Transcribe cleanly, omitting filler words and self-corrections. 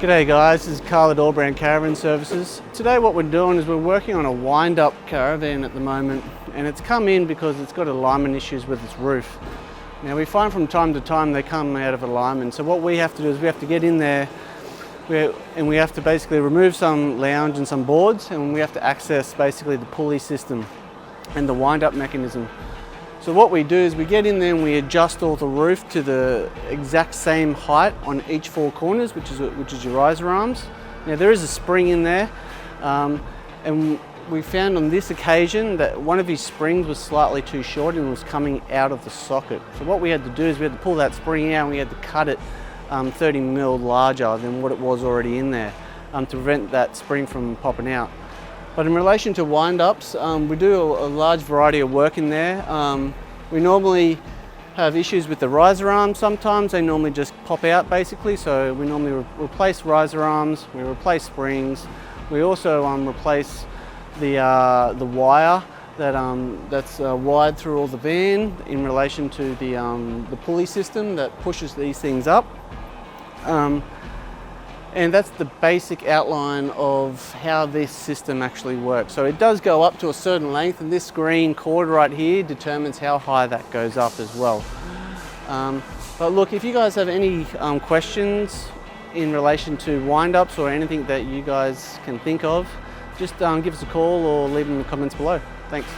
G'day guys, this is Carl at AllBrand Caravan Services. Today what we're doing is we're working on a wind-up caravan at the moment, and it's come in because it's got alignment issues with its roof. Now we find from time to time they come out of alignment, so what we have to do is we have to get in there and we have to basically remove some lounge and some boards, and we have to access basically the pulley system and the wind-up mechanism. So what we do is we get in there and we adjust all the roof to the exact same height on each four corners, which is your riser arms. Now there is a spring in there, and we found on this occasion that one of his springs was slightly too short and was coming out of the socket. So what we had to do is we had to pull that spring out and we had to cut it 30 mil larger than what it was already in there to prevent that spring from popping out. But in relation to wind-ups, we do a large variety of work in there. We normally have issues with the riser arms sometimes. They normally just pop out basically, so we normally replace riser arms, we replace springs. We also replace the wire that's wired through all the van in relation to the pulley system that pushes these things up. And that's the basic outline of how this system actually works. So it does go up to a certain length, and this green cord right here determines how high that goes up as well. But look, if you guys have any questions in relation to wind-ups or anything that you guys can think of, just give us a call or leave them in the comments below. Thanks.